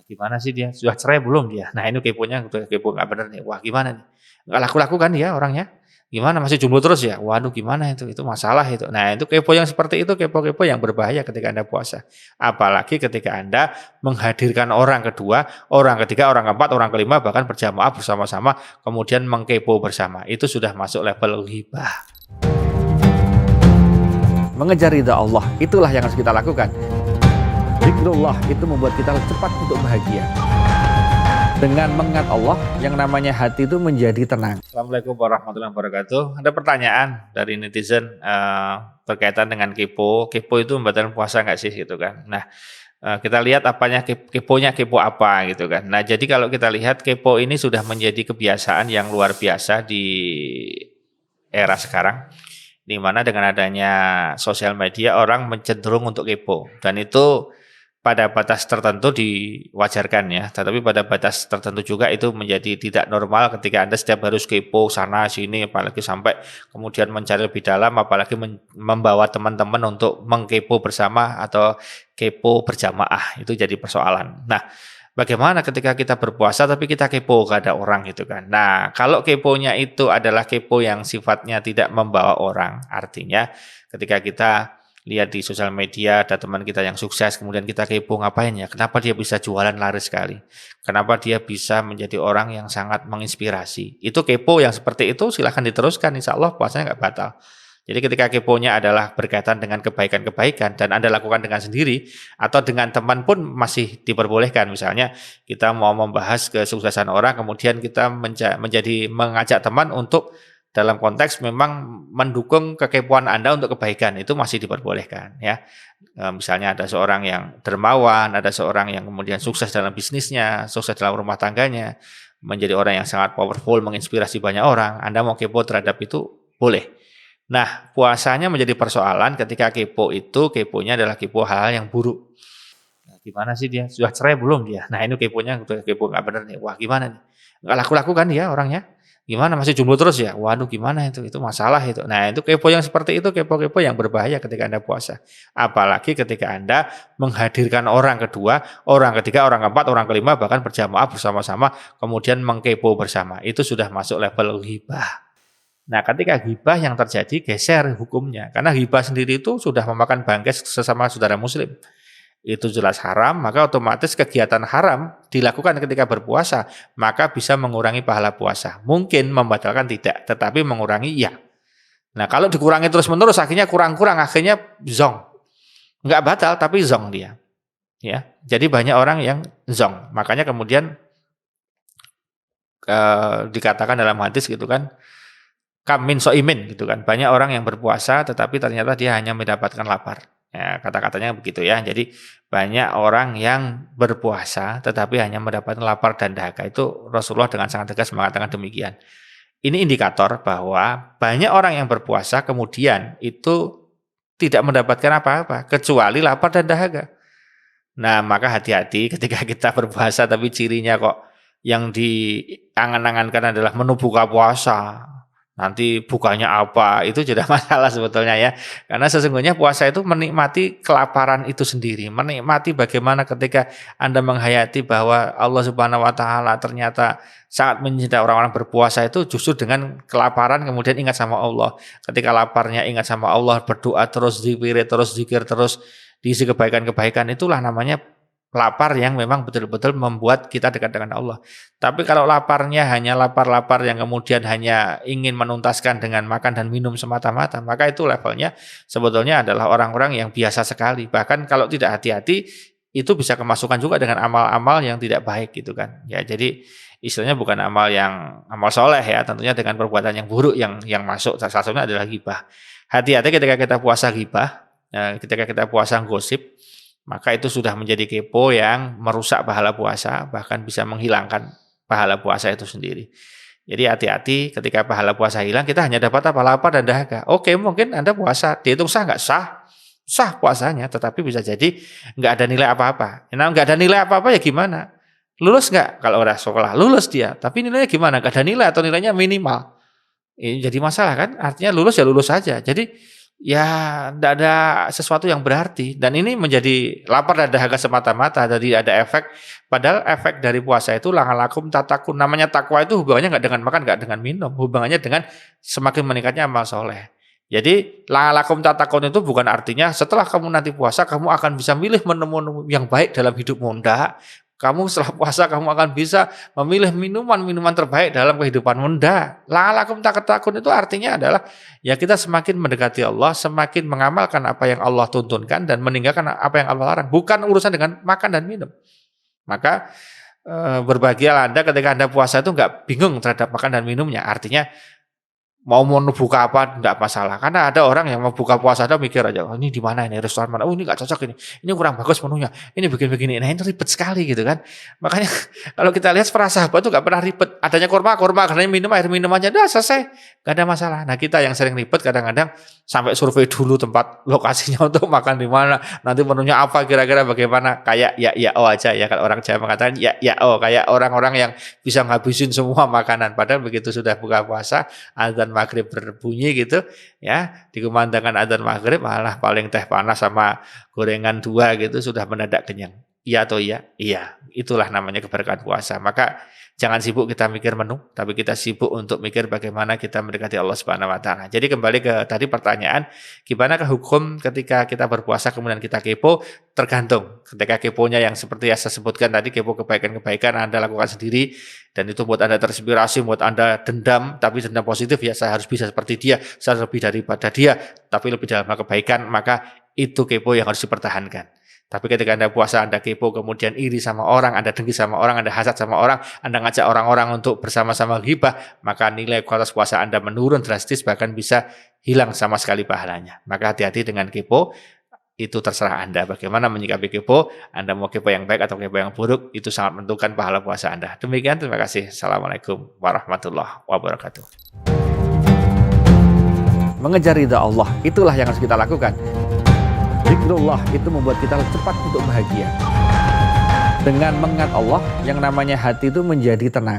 Gimana sih dia? Sudah cerai belum dia? Nah ini keponya udah kepo nggak bener nih. Wah gimana nih? Nggak laku-laku kan dia orangnya? Gimana masih jomblo terus ya? Waduh gimana itu? Itu masalah itu. Nah itu kepo yang seperti itu, kepo-kepo yang berbahaya ketika Anda puasa. Apalagi ketika Anda menghadirkan orang kedua, orang ketiga, orang keempat, orang kelima, bahkan berjamaah bersama-sama, kemudian mengkepo bersama. Itu sudah masuk level ghibah. Mengejar ridha Allah, itulah yang harus kita lakukan. Zikrullah itu membuat kita cepat untuk bahagia. Dengan mengingat Allah, yang namanya hati itu menjadi tenang. Assalamualaikum warahmatullahi wabarakatuh. Ada pertanyaan dari netizen berkaitan dengan kepo. Kepo itu membatalkan puasa nggak sih gitu kan? Nah, kita lihat apanya keponya kepo apa gitu kan. Nah, jadi kalau kita lihat kepo ini sudah menjadi kebiasaan yang luar biasa di era sekarang, di mana dengan adanya sosial media orang cenderung untuk kepo, dan itu pada batas tertentu diwajarkan ya, tetapi pada batas tertentu juga itu menjadi tidak normal ketika Anda setiap harus kepo sana sini, apalagi sampai kemudian mencari lebih dalam, apalagi membawa teman-teman untuk mengkepo bersama atau kepo berjamaah, itu jadi persoalan. Nah, bagaimana ketika kita berpuasa tapi kita kepo ke ada orang gitu kan. Nah, kalau keponya itu adalah kepo yang sifatnya tidak membawa orang, artinya ketika kita lihat di sosial media ada teman kita yang sukses, kemudian kita kepo ngapain ya, kenapa dia bisa jualan laris sekali, kenapa dia bisa menjadi orang yang sangat menginspirasi. Itu kepo yang seperti itu silahkan diteruskan, insya Allah puasanya nggak batal. Jadi ketika keponya adalah berkaitan dengan kebaikan-kebaikan dan Anda lakukan dengan sendiri atau dengan teman pun masih diperbolehkan. Misalnya kita mau membahas kesuksesan orang, kemudian kita mengajak teman untuk dalam konteks memang mendukung kekepoan Anda untuk kebaikan, itu masih diperbolehkan ya. Misalnya ada seorang yang dermawan, ada seorang yang kemudian sukses dalam bisnisnya, sukses dalam rumah tangganya, menjadi orang yang sangat powerful, menginspirasi banyak orang, Anda mau kepo terhadap itu boleh. Nah, puasanya menjadi persoalan ketika kepo itu, keponya adalah kepo hal yang buruk. Nah, gimana sih dia? Sudah cerai belum dia? Nah ini keponya udah kepo nggak bener nih. Wah gimana nih? Nggak laku-laku kan dia orangnya? Gimana masih jomblo terus ya? Waduh gimana itu? Itu masalah itu. Nah itu kepo yang seperti itu, kepo-kepo yang berbahaya ketika Anda puasa. Apalagi ketika Anda menghadirkan orang kedua, orang ketiga, orang keempat, orang kelima, bahkan berjamaah bersama-sama, kemudian mengkepo bersama. Itu sudah masuk level ghibah. Nah ketika ghibah yang terjadi, geser hukumnya. Karena ghibah sendiri itu sudah memakan bangkai sesama saudara muslim. Itu jelas haram, maka otomatis kegiatan haram dilakukan ketika berpuasa, maka bisa mengurangi pahala puasa. Mungkin membatalkan tidak, tetapi mengurangi ya. Nah kalau dikurangi terus-menerus, akhirnya kurang-kurang, akhirnya zong. Nggak batal, tapi zong dia. Ya, jadi banyak orang yang zong. Makanya kemudian dikatakan dalam hadis gitu kan, kam min so'imin gitu kan. Banyak orang yang berpuasa, tetapi ternyata dia hanya mendapatkan lapar. Ya, kata-katanya begitu ya. Jadi banyak orang yang berpuasa tetapi hanya mendapatkan lapar dan dahaga. Itu Rasulullah dengan sangat tegas mengatakan demikian. Ini indikator bahwa banyak orang yang berpuasa kemudian itu tidak mendapatkan apa-apa kecuali lapar dan dahaga. Nah, maka hati-hati ketika kita berpuasa tapi cirinya kok yang diangan-angankan adalah menu buka puasa. Nanti bukanya apa, itu sudah masalah sebetulnya ya. Karena sesungguhnya puasa itu menikmati kelaparan itu sendiri, menikmati bagaimana ketika Anda menghayati bahwa Allah Subhanahu wa taala ternyata sangat mencintai orang-orang berpuasa itu justru dengan kelaparan kemudian ingat sama Allah. Ketika laparnya ingat sama Allah, berdoa terus, zikir terus, diisi kebaikan-kebaikan, itulah namanya lapar yang memang betul-betul membuat kita dekat dengan Allah. Tapi kalau laparnya hanya lapar-lapar yang kemudian hanya ingin menuntaskan dengan makan dan minum semata-mata, maka itu levelnya sebetulnya adalah orang-orang yang biasa sekali. Bahkan kalau tidak hati-hati, itu bisa kemasukan juga dengan amal-amal yang tidak baik gitu kan. Ya, jadi istilahnya bukan amal soleh ya, tentunya dengan perbuatan yang buruk yang masuk. Salah satunya adalah ghibah. Hati-hati ketika kita puasa ghibah, ketika kita puasa gosip, maka itu sudah menjadi kepo yang merusak pahala puasa, bahkan bisa menghilangkan pahala puasa itu sendiri. Jadi hati-hati ketika pahala puasa hilang, kita hanya dapat apa? Lapar dan dahaga. Oke, mungkin Anda puasa, dihitung sah nggak? Sah. Sah puasanya, tetapi bisa jadi nggak ada nilai apa-apa. Nah, nggak ada nilai apa-apa ya gimana? Lulus nggak? Kalau udah sekolah, lulus dia. Tapi nilainya gimana? Nggak ada nilai atau nilainya minimal. Ini jadi masalah kan? Artinya lulus ya lulus saja. Jadi ya tidak ada sesuatu yang berarti. Dan ini menjadi lapar dan dahaga semata-mata, jadi ada efek. Padahal efek dari puasa itu la'allakum tattaqun. Namanya takwa itu hubungannya nggak dengan makan, nggak dengan minum, hubungannya dengan semakin meningkatnya amal soleh. Jadi la'allakum tattaqun itu bukan artinya setelah kamu nanti puasa kamu akan bisa milih menu-menu yang baik dalam hidupmu. Enggak. Kamu setelah puasa kamu akan bisa memilih minuman-minuman terbaik dalam kehidupanmu. Enggak. La'allakum tattaqun itu artinya adalah ya kita semakin mendekati Allah, semakin mengamalkan apa yang Allah tuntunkan dan meninggalkan apa yang Allah larang. Bukan urusan dengan makan dan minum. Maka berbahagialah Anda ketika Anda puasa itu nggak bingung terhadap makan dan minumnya. Artinya mau buka apa enggak masalah. Karena ada orang yang mau buka puasa ada mikir aja, oh, ini di mana ini restoran mana? Oh, ini enggak cocok ini kurang bagus menunya. Ini begini-begini. Nah, ini ribet sekali gitu kan. Makanya kalau kita lihat para sahabat itu enggak pernah ribet. Adanya kurma, karena minum air minum aja udah selesai. Enggak ada masalah. Nah, kita yang sering ribet kadang-kadang sampai survei dulu tempat lokasinya untuk makan di mana. Nanti menunya apa kira-kira bagaimana? Kayak ya oh aja ya, kalau orang Jawa mengatakan ya oh, kayak orang-orang yang bisa ngabisin semua makanan. Padahal begitu sudah buka puasa, azan maghrib berbunyi gitu ya, dikumandangkan adzan maghrib malah paling teh panas sama gorengan 2 gitu sudah mendadak kenyang. Iya atau iya? Iya, itulah namanya keberkahan puasa. Maka jangan sibuk kita mikir menu, tapi kita sibuk untuk mikir bagaimana kita mendekati Allah Subhanahu wa taala. Jadi kembali ke tadi pertanyaan, gimana ke hukum ketika kita berpuasa kemudian kita kepo? Tergantung. Ketika keponya yang seperti yang saya sebutkan tadi, kepo kebaikan-kebaikan Anda lakukan sendiri dan itu buat Anda terinspirasi, buat Anda dendam, tapi dendam positif ya, saya harus bisa seperti dia, saya lebih daripada dia, tapi lebih dalam hal kebaikan, maka itu kepo yang harus dipertahankan. Tapi ketika Anda puasa, Anda kepo, kemudian iri sama orang, Anda dengki sama orang, Anda hasad sama orang, Anda ngajak orang-orang untuk bersama-sama ghibah, maka nilai kualitas puasa Anda menurun drastis, bahkan bisa hilang sama sekali pahalanya. Maka hati-hati dengan kepo, itu terserah Anda. Bagaimana menyikapi kepo, Anda mau kepo yang baik atau kepo yang buruk, itu sangat menentukan pahala puasa Anda. Demikian, terima kasih. Assalamualaikum warahmatullahi wabarakatuh. Mengejar ridha Allah, itulah yang harus kita lakukan. Zikrullah itu membuat kita cepat untuk bahagia. Dengan mengingat Allah, yang namanya hati itu menjadi tenang.